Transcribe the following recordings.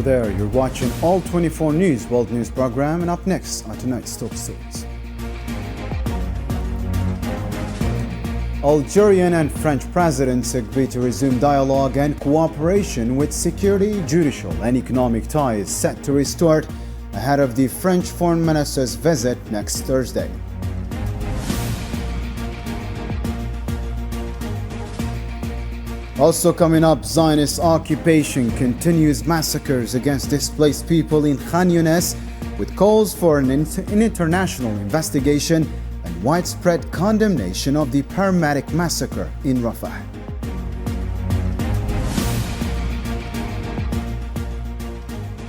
there, you're watching All 24 News World News program, and up next are tonight's top stories. Algerian and French presidents agree to resume dialogue and cooperation with security, judicial and economic ties set to restart ahead of the French foreign minister's visit next Thursday. Also coming up, Zionist occupation continues massacres against displaced people in Khan Younis, with calls for an international investigation and widespread condemnation of the paramedic massacre in Rafah.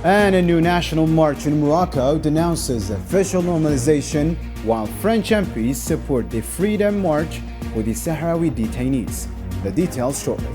And a new national march in Morocco denounces official normalization, while French MPs support the Freedom March for the Sahrawi detainees. The details shortly.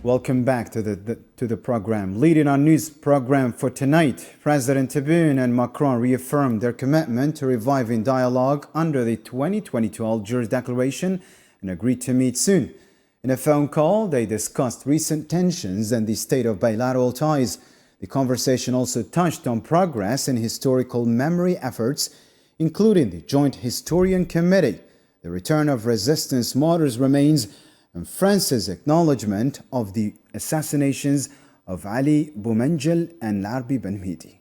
Welcome back to the program. Leading our news program for tonight, President Tebboune and Macron reaffirmed their commitment to reviving dialogue under the 2022 Algiers Declaration and agreed to meet soon. In a phone call, they discussed recent tensions and the state of bilateral ties. The conversation also touched on progress in historical memory efforts, including the Joint Historian Committee, the return of resistance martyrs' remains, and France's acknowledgement of the assassinations of Ali Boumengel and Larbi Ben Mhidi.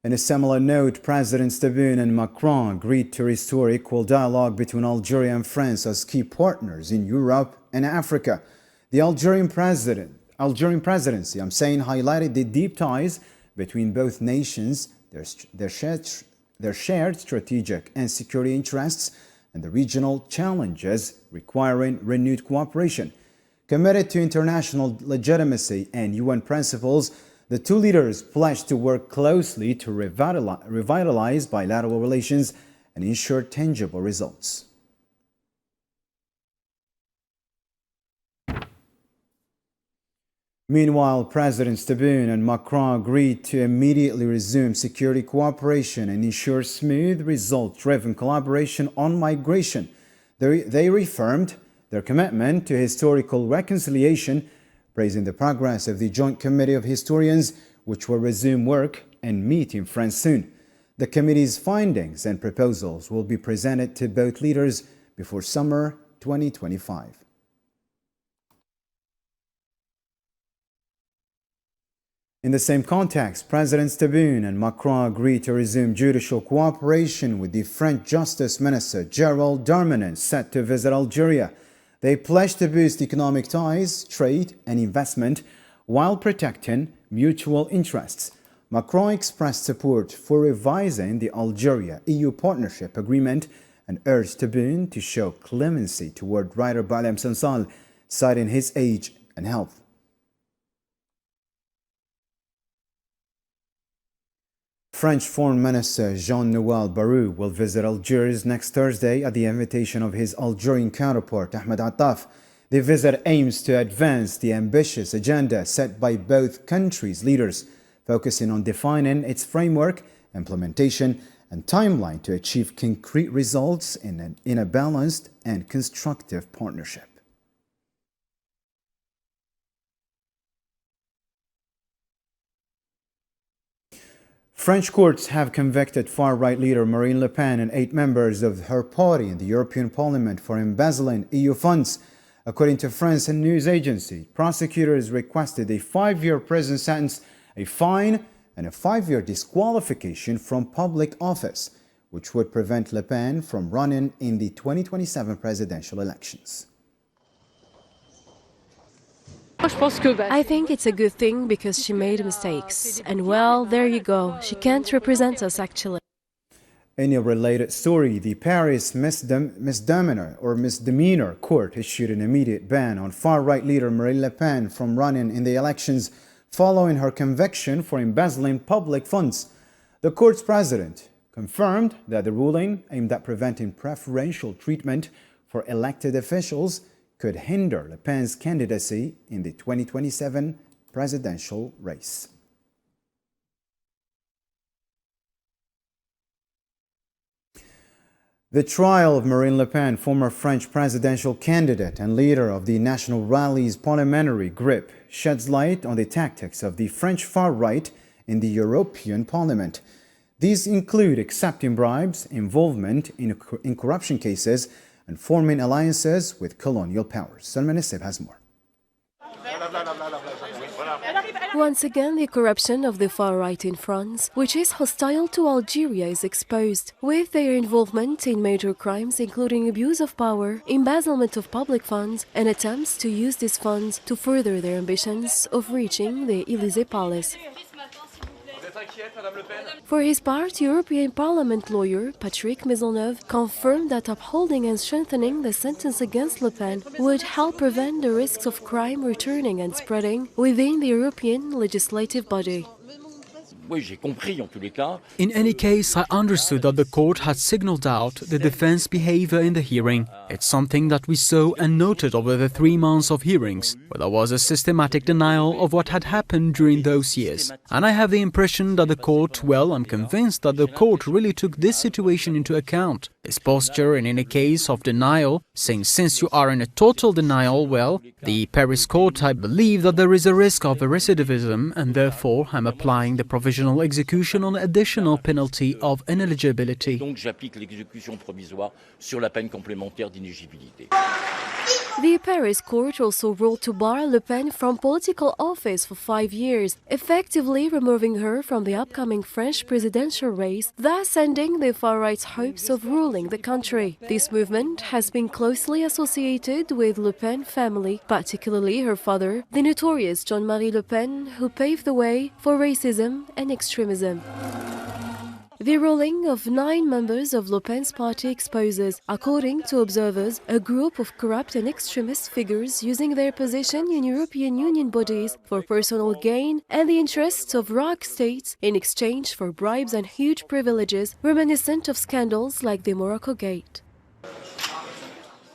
In a similar note, Presidents Tebboune and Macron agreed to restore equal dialogue between Algeria and France as key partners in Europe and Africa. The Algerian presidency, highlighted the deep ties between both nations, their shared strategic and security interests, and the regional challenges requiring renewed cooperation. Committed to international legitimacy and UN principles, the two leaders pledged to work closely to revitalize bilateral relations and ensure tangible results. Meanwhile, Presidents Tebboune and Macron agreed to immediately resume security cooperation and ensure smooth, result-driven collaboration on migration. They reaffirmed their commitment to historical reconciliation, praising the progress of the Joint Committee of Historians, which will resume work and meet in France soon. The committee's findings and proposals will be presented to both leaders before summer 2025. In the same context, Presidents Tebboune and Macron agreed to resume judicial cooperation with the French Justice Minister Gérald Darmanin, set to visit Algeria. They pledged to boost economic ties, trade and investment while protecting mutual interests. Macron expressed support for revising the Algeria-EU Partnership Agreement and urged Tebboune to show clemency toward writer Baalem Sansal, citing his age and health. French Foreign Minister Jean-Noël Barrot will visit Algiers next Thursday at the invitation of his Algerian counterpart Ahmed Attaf. The visit aims to advance the ambitious agenda set by both countries' leaders, focusing on defining its framework, implementation, and timeline to achieve concrete results in a balanced and constructive partnership. French courts have convicted far-right leader Marine Le Pen and 8 members of her party in the European Parliament for embezzling EU funds. According to France news agency, prosecutors requested a 5-year prison sentence, a fine, and a 5-year disqualification from public office, which would prevent Le Pen from running in the 2027 presidential elections. I think it's a good thing because she made mistakes. And well, there you go. She can't represent us actually. In a related story, the Paris misdemeanor court issued an immediate ban on far-right leader Marine Le Pen from running in the elections following her conviction for embezzling public funds. The court's president confirmed that the ruling, aimed at preventing preferential treatment for elected officials, could hinder Le Pen's candidacy in the 2027 presidential race. The trial of Marine Le Pen, former French presidential candidate and leader of the National Rally's parliamentary grip, sheds light on the tactics of the French far-right in the European Parliament. These include accepting bribes, involvement in corruption cases, and forming alliances with colonial powers. Salman Esseb has more. Once again, the corruption of the far right in France, which is hostile to Algeria, is exposed, with their involvement in major crimes including abuse of power, embezzlement of public funds, and attempts to use these funds to further their ambitions of reaching the Élysée Palace. For his part, European Parliament lawyer Patrick Maisonneuve confirmed that upholding and strengthening the sentence against Le Pen would help prevent the risks of crime returning and spreading within the European legislative body. In any case, I understood that the court had signaled out the defense behavior in the hearing. It's something that we saw and noted over the 3 months of hearings, where there was a systematic denial of what had happened during those years. And I have the impression that the court, well, I'm convinced that the court really took this situation into account. This posture, and in a case of denial, saying since you are in a total denial, well, the Paris court, I believe that there is a risk of recidivism, and therefore I'm applying the provisional execution on additional penalty of ineligibility. The Paris court also ruled to bar Le Pen from political office for 5 years, effectively removing her from the upcoming French presidential race, thus ending the far-right's hopes of ruling the country. This movement has been closely associated with Le Pen family, particularly her father, the notorious Jean-Marie Le Pen, who paved the way for racism and extremism. The ruling of 9 members of Le Pen's party exposes, according to observers, a group of corrupt and extremist figures using their position in European Union bodies for personal gain and the interests of rogue states in exchange for bribes and huge privileges reminiscent of scandals like the Morocco Gate.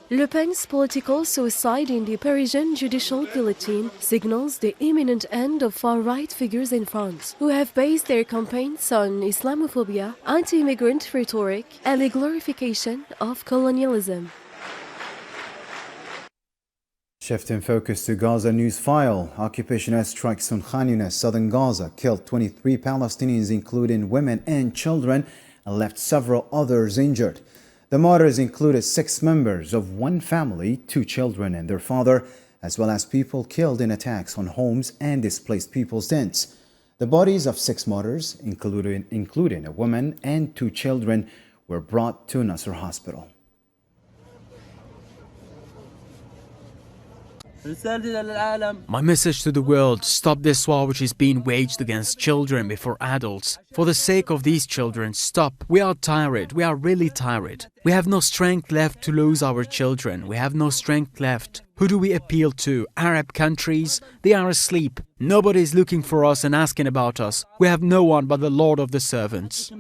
Le Pen's political suicide in the Parisian judicial guillotine signals the imminent end of far-right figures in France, who have based their campaigns on Islamophobia, anti-immigrant rhetoric, and the glorification of colonialism. Shifting focus to Gaza news file. Occupation airstrikes on Khan Younis, southern Gaza, killed 23 Palestinians, including women and children, and left several others injured. The martyrs included 6 members of one family, 2 children and their father, as well as people killed in attacks on homes and displaced people's tents. The bodies of 6 martyrs, including a woman and 2 children, were brought to Nasser Hospital. My message to the world: stop this war which is being waged against children before adults. For the sake of these children, stop. We are tired. We are really tired. We have no strength left to lose our children. We have no strength left. Who do we appeal to? Arab countries? They are asleep. Nobody is looking for us and asking about us. We have no one but the Lord of the servants.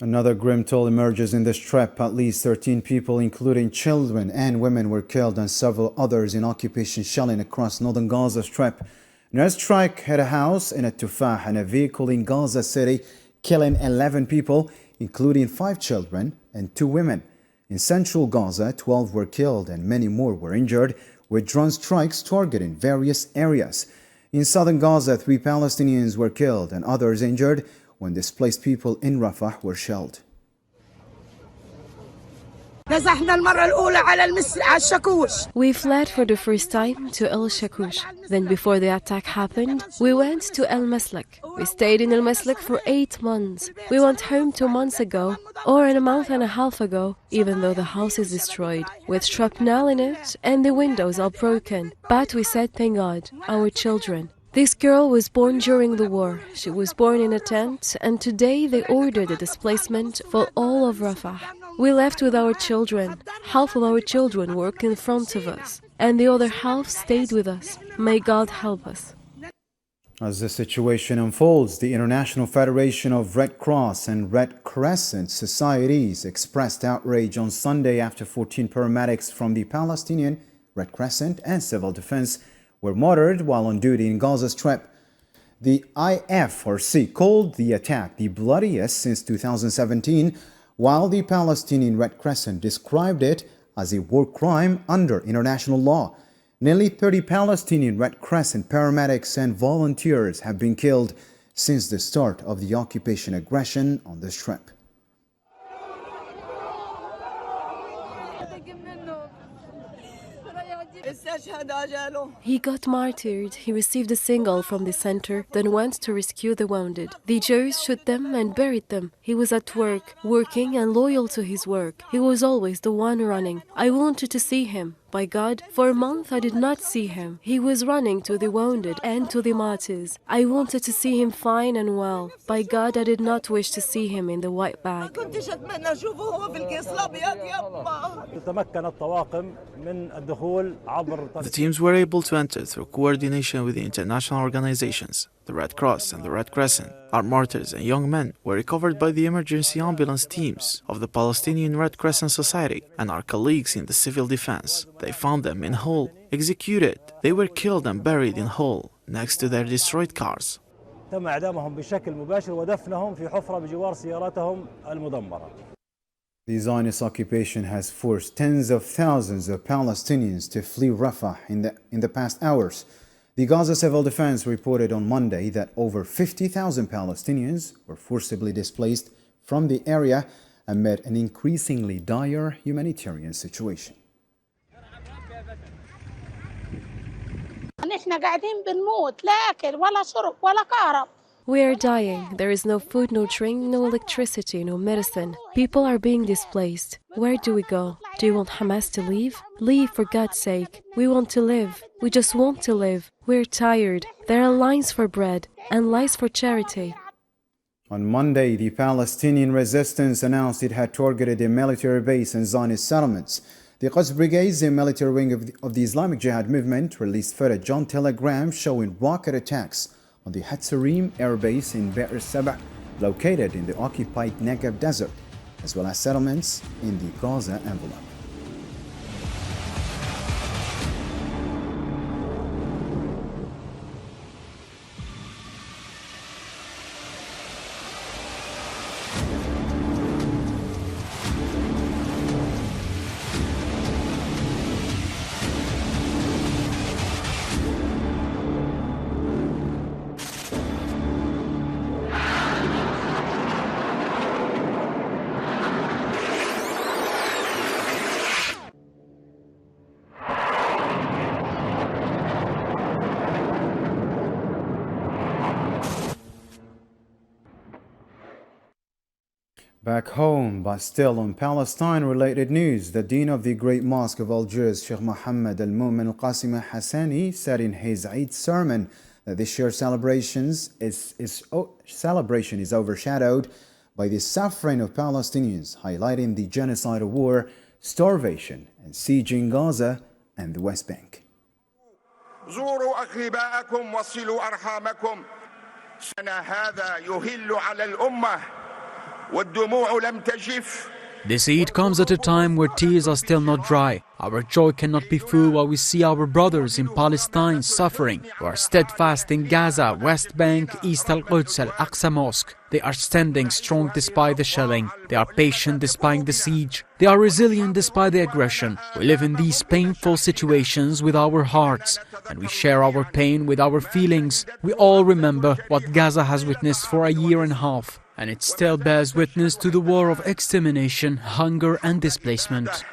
Another grim toll emerges in this trip. At least 13 people, including children and women, were killed and several others in occupation shelling across northern Gaza Strip. An airstrike hit a house in a Tufah and a vehicle in Gaza City, killing 11 people, including 5 children and 2 women. In central Gaza, 12 were killed and many more were injured, with drone strikes targeting various areas. In southern Gaza, 3 Palestinians were killed and others injured when displaced people in Rafah were shelled. We fled for the first time to El Shakush. Then before the attack happened, we went to El Maslik. We stayed in El Maslik for 8 months. We went home 2 months ago, or a month and a half ago, even though the house is destroyed, with shrapnel in it and the windows are broken. But we said, thank God, our children. This girl was born during the war. She was born in a tent, and today they ordered a displacement for all of Rafah. We left with our children. Half of our children worked in front of us, and the other half stayed with us. May God help us. As the situation unfolds, the International Federation of Red Cross and Red Crescent Societies expressed outrage on Sunday after 14 paramedics from the Palestinian Red Crescent and Civil Defense were martyred while on duty in Gaza Strip. The IFRC called the attack the bloodiest since 2017, while the Palestinian Red Crescent described it as a war crime under international law. Nearly 30 Palestinian Red Crescent paramedics and volunteers have been killed since the start of the occupation aggression on the Strip. He got martyred. He received a signal from the center, then went to rescue the wounded. The Jews shot them and buried them. He was at work, working and loyal to his work. He was always the one running. I wanted to see him. By God, for a month I did not see him. He was running to the wounded and to the martyrs. I wanted to see him fine and well. By God, I did not wish to see him in the white bag. The teams were able to enter through coordination with the international organizations. The Red Cross and the Red Crescent. Our martyrs and young men were recovered by the emergency ambulance teams of the Palestinian Red Crescent Society and our colleagues in the civil defense. They found them in whole, executed. They were killed and buried in whole, next to their destroyed cars. The Zionist occupation has forced tens of thousands of Palestinians to flee Rafah in the past hours. The Gaza Civil Defense reported on Monday that over 50,000 Palestinians were forcibly displaced from the area amid an increasingly dire humanitarian situation. We are dying. There is no food, no drink, no electricity, no medicine. People are being displaced. Where do we go? Do you want Hamas to leave? Leave, for God's sake. We want to live. We just want to live. We're tired. There are lines for bread and lines for charity. On Monday, the Palestinian resistance announced it had targeted a military base and Zionist settlements. The Quds Brigades, a military wing of the Islamic Jihad movement, released footage on Telegram showing rocket attacks on the Hatsarim air base in Be'er Sabah, located in the occupied Negev desert, as well as settlements in the Gaza envelope. Back home, but still on Palestine-related news, the Dean of the Great Mosque of Algiers, Sheikh Mohammed Al-Mu'min Al-Qasim Al-Hassani, said in his Eid sermon that this year's celebration is overshadowed by the suffering of Palestinians, highlighting the genocidal war, starvation, and siege in Gaza and the West Bank. زوروا أقرباءكم وصلوا أرحامكم سنة هذا يهل على الأمة والدموع لم تجف. This Eid comes at a time where tears are still not dry. Our joy cannot be full while we see our brothers in Palestine suffering, who are steadfast in Gaza, West Bank, East Al-Quds, Al-Aqsa Mosque. They are standing strong despite the shelling. They are patient despite the siege. They are resilient despite the aggression. We live in these painful situations with our hearts, and we share our pain with our feelings. We all remember what Gaza has witnessed for a year and a half, and it still bears witness to the war of extermination, hunger and displacement.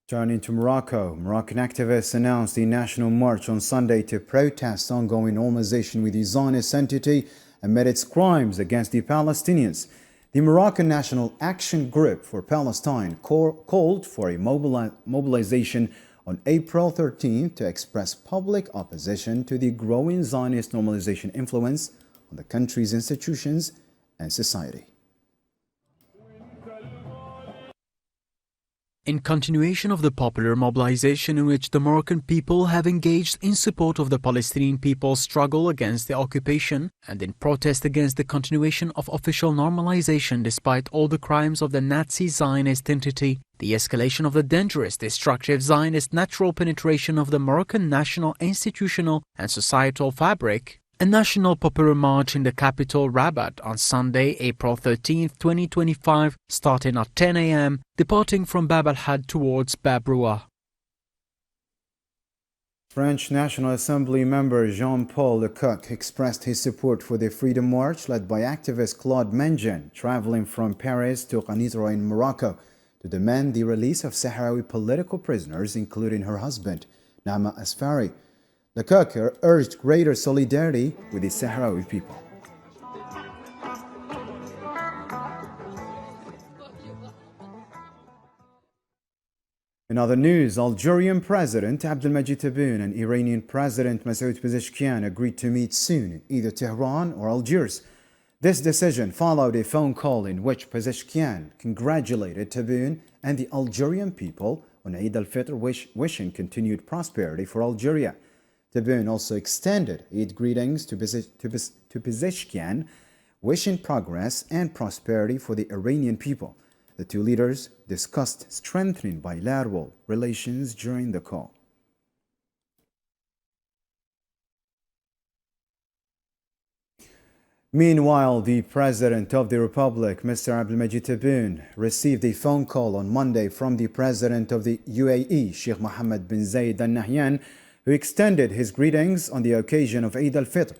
Turning to Morocco, Moroccan activists announced a national march on Sunday to protest ongoing normalization with the Zionist entity amid its crimes against the Palestinians. The Moroccan National Action Group for Palestine called for a mobilization on April 13th to express public opposition to the growing Zionist normalization influence on the country's institutions and society. In continuation of the popular mobilization in which the Moroccan people have engaged in support of the Palestinian people's struggle against the occupation and in protest against the continuation of official normalization despite all the crimes of the Nazi Zionist entity, the escalation of the dangerous, destructive Zionist natural penetration of the Moroccan national, institutional and societal fabric, a national popular march in the capital Rabat on Sunday, April 13, 2025, starting at 10 a.m., departing from Bab al-Had towards Bab Roua. French National Assembly member Jean-Paul Lecoq expressed his support for the Freedom March led by activist Claude Mengen, traveling from Paris to Qanitra in Morocco to demand the release of Sahrawi political prisoners, including her husband, Nama Asfari. Lecoq urged greater solidarity with the Sahrawi people. In other news, Algerian President Abdelmadjid Tebboune and Iranian President Masoud Pezeshkian agreed to meet soon in either Tehran or Algiers. This decision followed a phone call in which Pezeshkian congratulated Tebboune and the Algerian people on Eid al-Fitr, wishing continued prosperity for Algeria. Tebboune also extended Eid greetings to Pezeshkian, wishing progress and prosperity for the Iranian people. The two leaders discussed strengthening bilateral relations during the call. Meanwhile, the President of the Republic, Mr. Abdelmadjid Tebboune, received a phone call on Monday from the President of the UAE, Sheikh Mohammed bin Zayed Al Nahyan, who extended his greetings on the occasion of Eid al-Fitr.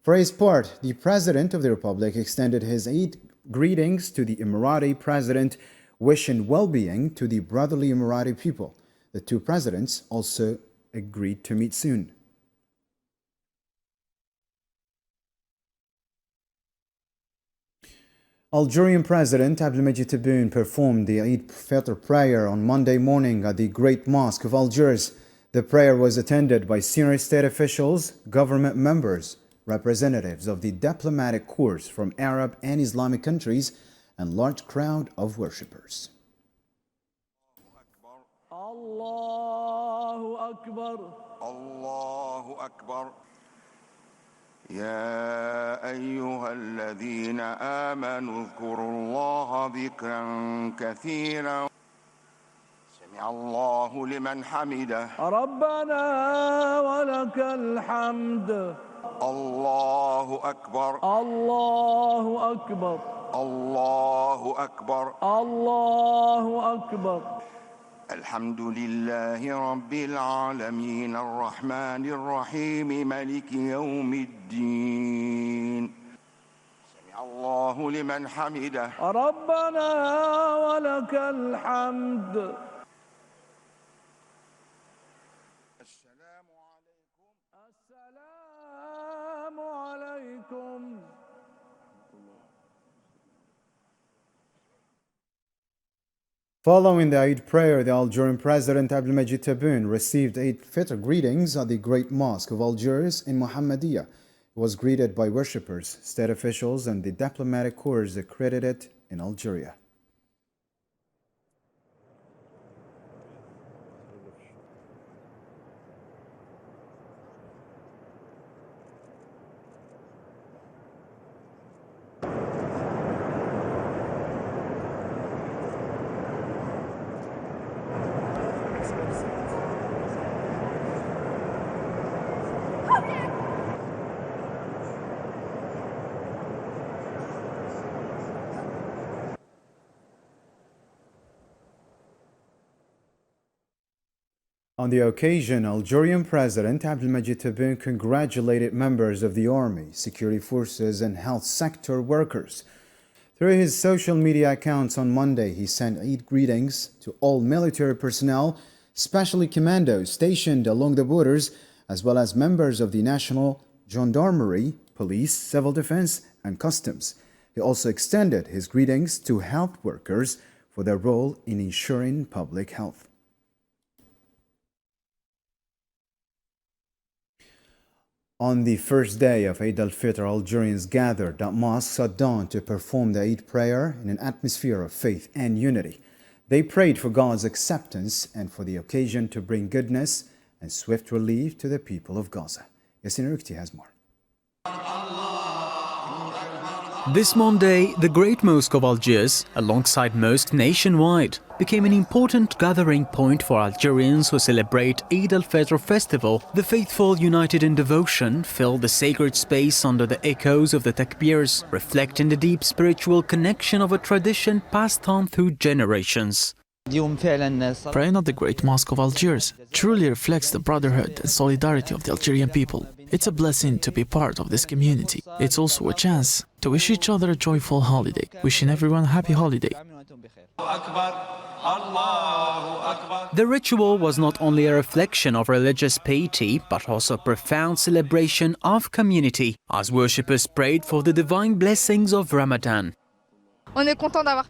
For his part, the President of the Republic extended his Eid greetings to the Emirati President, wishing well-being to the brotherly Emirati people. The two presidents also agreed to meet soon. Algerian President Abdelmadjid Tebboune performed the Eid Fitr prayer on Monday morning at the Great Mosque of Algiers. The prayer was attended by senior state officials, government members, representatives of the diplomatic corps from Arab and Islamic countries, and large crowd of worshippers. Allahu Akbar. Allahu Akbar. يا أيها الذين آمنوا اذكروا الله ذكرا كثيرا سمع الله لمن حمده ربنا ولك الحمد الله أكبر الله أكبر الله أكبر الله أكبر الحمد لله رب العالمين الرحمن الرحيم مالك يوم الدين سمع الله لمن حمده ربنا ولك الحمد السلام عليكم السلام عليكم. Following the Eid prayer, the Algerian President Abdelmadjid Tebboune received Eid Fitr greetings at the Great Mosque of Algiers in Mohammedia. He was greeted by worshippers, state officials, and the diplomatic corps accredited in Algeria. On the occasion, Algerian President Abdelmadjid Tebboune congratulated members of the army, security forces, and health sector workers. Through his social media accounts on Monday, he sent Eid greetings to all military personnel, especially commandos stationed along the borders, as well as members of the National Gendarmerie, Police, Civil Defense, and Customs. He also extended his greetings to health workers for their role in ensuring public health. On the first day of Eid al-Fitr, Algerians gathered at mosques at dawn to perform the Eid prayer in an atmosphere of faith and unity. They prayed for God's acceptance and for the occasion to bring goodness and swift relief to the people of Gaza. Yasin Rukti has more. This Monday, the Great Mosque of Algiers, alongside mosques nationwide, became an important gathering point for Algerians who celebrate Eid al-Fitr festival. The faithful, united in devotion, filled the sacred space under the echoes of the takbirs, reflecting the deep spiritual connection of a tradition passed on through generations. Praying at the Great Mosque of Algiers truly reflects the brotherhood and solidarity of the Algerian people. It's a blessing to be part of this community. It's also a chance to wish each other a joyful holiday. Wishing everyone a happy holiday. The ritual was not only a reflection of religious piety, but also a profound celebration of community, as worshippers prayed for the divine blessings of Ramadan.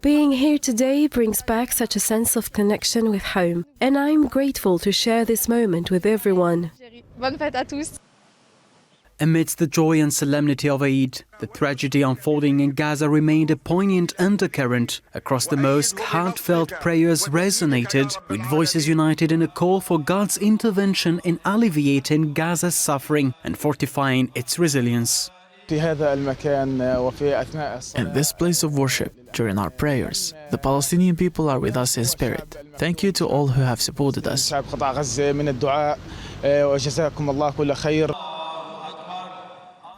Being here today brings back such a sense of connection with home, and I'm grateful to share this moment with everyone. Amidst the joy and solemnity of Eid, the tragedy unfolding in Gaza remained a poignant undercurrent. Across the mosque, heartfelt prayers resonated, with voices united in a call for God's intervention in alleviating Gaza's suffering and fortifying its resilience. In this place of worship, during our prayers, the Palestinian people are with us in spirit. Thank you to all who have supported us.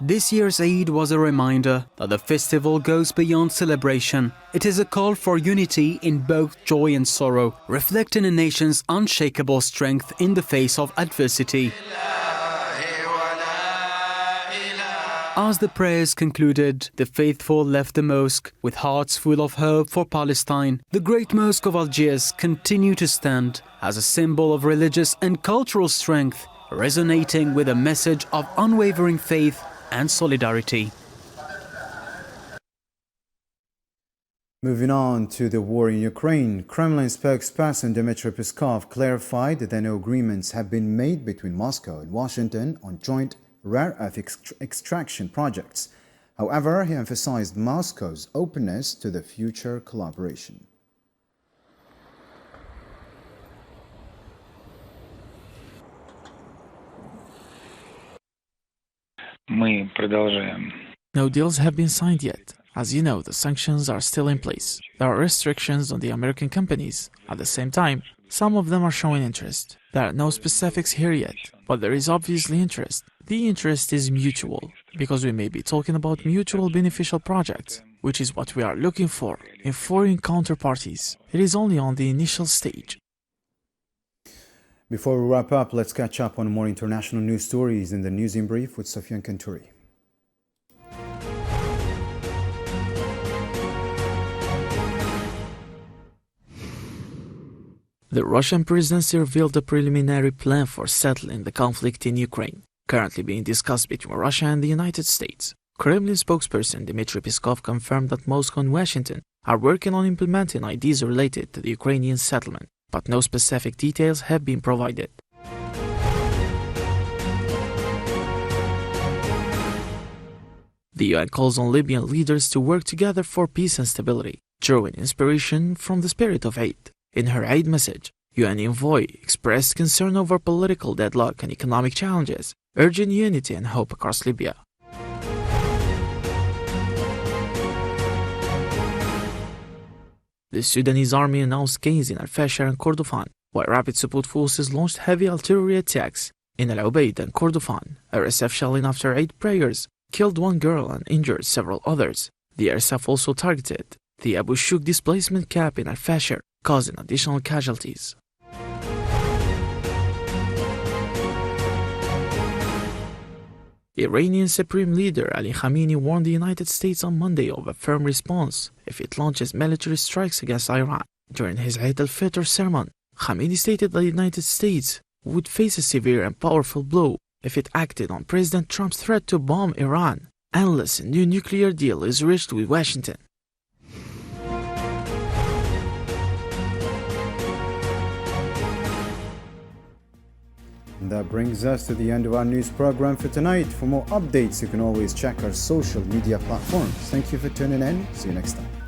This year's Eid was a reminder that the festival goes beyond celebration. It is a call for unity in both joy and sorrow, reflecting a nation's unshakable strength in the face of adversity. As the prayers concluded, the faithful left the mosque with hearts full of hope for Palestine. The Great Mosque of Algiers continued to stand as a symbol of religious and cultural strength, resonating with a message of unwavering faith and solidarity. Moving on to the war in Ukraine, Kremlin spokesperson Dmitry Peskov clarified that no agreements have been made between Moscow and Washington on joint rare earth extraction projects. However, he emphasized Moscow's openness to the future collaboration. No deals have been signed yet. As you know, the sanctions are still in place. There are restrictions on the American companies. At the same time, some of them are showing interest. There are no specifics here yet, but there is obviously interest. The interest is mutual, because we may be talking about mutual beneficial projects, which is what we are looking for in foreign counterparties. It is only on the initial stage. Before we wrap up, let's catch up on more international news stories in the News in Brief with Sofian Kantouri. The Russian presidency revealed a preliminary plan for settling the conflict in Ukraine, currently being discussed between Russia and the United States. Kremlin spokesperson Dmitry Peskov confirmed that Moscow and Washington are working on implementing ideas related to the Ukrainian settlement, but no specific details have been provided. The UN calls on Libyan leaders to work together for peace and stability, drawing inspiration from the spirit of Eid. In her Eid message, UN envoy expressed concern over political deadlock and economic challenges, urging unity and hope across Libya. The Sudanese army announced gains in Al-Fashir and Kordofan, while rapid support forces launched heavy artillery attacks in Al-Ubaid and Kordofan. RSF shelling after Eid prayers killed one girl and injured several others. The RSF also targeted the Abu Shuk displacement camp in Al-Fashir, causing additional casualties. Iranian Supreme Leader Ali Khamenei warned the United States on Monday of a firm response if it launches military strikes against Iran. During his Eid al-Fitr sermon, Khamenei stated that the United States would face a severe and powerful blow if it acted on President Trump's threat to bomb Iran, unless a new nuclear deal is reached with Washington. And that brings us to the end of our news program for tonight. For more updates, you can always check our social media platforms. Thank you for tuning in. See you next time.